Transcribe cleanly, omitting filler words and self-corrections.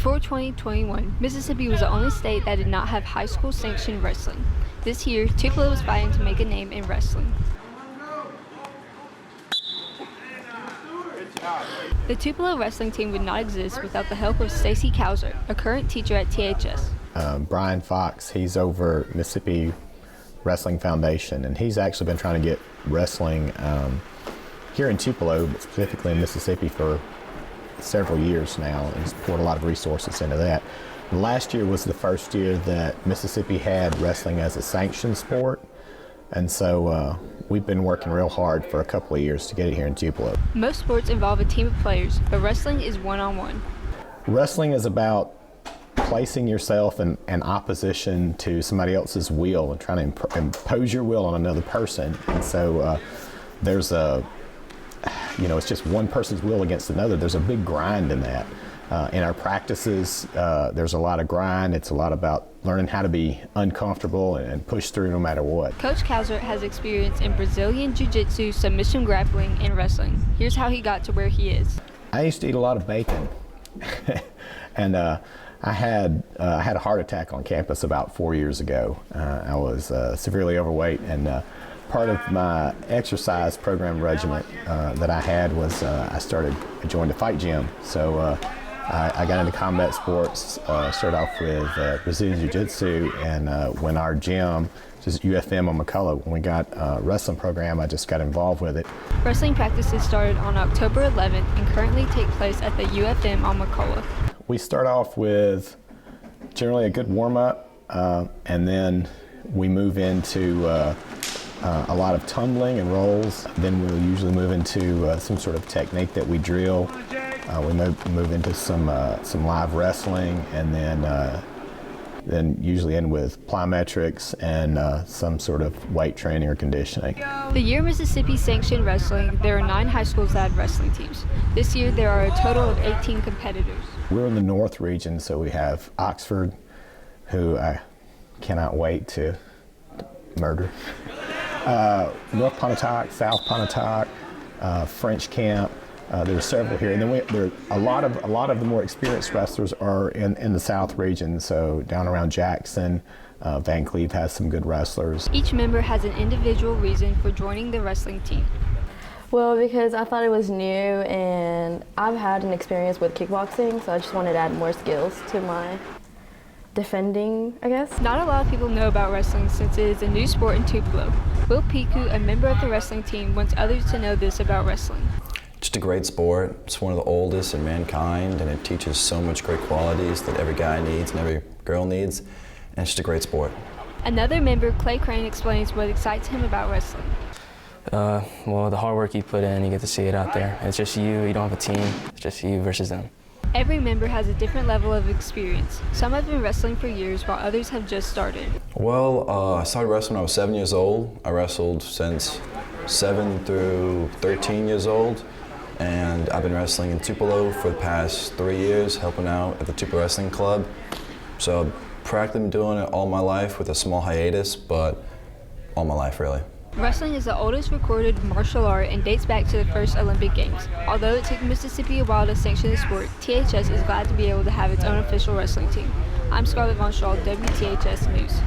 Before 2021, Mississippi was the only state that did not have high school sanctioned wrestling. This year, Tupelo was fighting to make a name in wrestling. The Tupelo wrestling team would not exist without the help of Stacy Cowser, a current teacher at THS. Brian Fox, he's over Mississippi Wrestling Foundation, and he's actually been trying to get wrestling here in Tupelo, but specifically in Mississippi, for several years now, and he's poured a lot of resources into that. And last year was the first year that Mississippi had wrestling as a sanctioned sport, and so we've been working real hard for a couple of years to get it here in Tupelo. Most sports involve a team of players, but wrestling is one-on-one. Wrestling is about placing yourself in opposition to somebody else's will and trying to impose your will on another person. And so there's it's just one person's will against another. There's a big grind in that. In our practices, there's a lot of grind. It's a lot about learning how to be uncomfortable and push through no matter what. Coach Cowser has experience in Brazilian Jiu-Jitsu, submission grappling, and wrestling. Here's how he got to where he is. I used to eat a lot of bacon. And I had a heart attack on campus about 4 years ago. I was severely overweight, and part of my exercise program regimen that I had was I joined a fight gym. So I got into combat sports, started off with Brazilian Jiu-Jitsu, and when our gym, just UFM on McCullough, when we got a wrestling program, I just got involved with it. Wrestling practices started on October 11th and currently take place at the UFM on McCullough. We start off with generally a good warm-up, and then we move into a lot of tumbling and rolls. Then we'll usually move into some sort of technique that we drill. We move into some live wrestling, and then usually end with plyometrics and some sort of weight training or conditioning. The year Mississippi sanctioned wrestling, there are 9 high schools that had wrestling teams. This year, there are a total of 18 competitors. We're in the North region, so we have Oxford, who I cannot wait to murder. North Pontotoc, South Pontotoc, French Camp. There are several here, and then there are a lot of the more experienced wrestlers are in the South region. So down around Jackson, Van Cleve has some good wrestlers. Each member has an individual reason for joining the wrestling team. Well, because I thought it was new, and I've had an experience with kickboxing, so I just wanted to add more skills to my defending, I guess. Not a lot of people know about wrestling since it is a new sport in Tupelo. Will Piku, a member of the wrestling team, wants others to know this about wrestling. Just a great sport. It's one of the oldest in mankind, and it teaches so much great qualities that every guy needs and every girl needs, and it's just a great sport. Another member, Clay Crane, explains what excites him about wrestling. Well, the hard work you put in, you get to see it out there. It's just you don't have a team, it's just you versus them. Every member has a different level of experience. Some have been wrestling for years, while others have just started. Well, I started wrestling when I was 7 years old. I wrestled since 7 through 13 years old, and I've been wrestling in Tupelo for the past 3 years, helping out at the Tupelo Wrestling Club. So I've practically been doing it all my life with a small hiatus, but all my life, really. Wrestling is the oldest recorded martial art and dates back to the first Olympic Games. Although it took Mississippi a while to sanction the sport, THS is glad to be able to have its own official wrestling team. I'm Scarlett, WTHS News.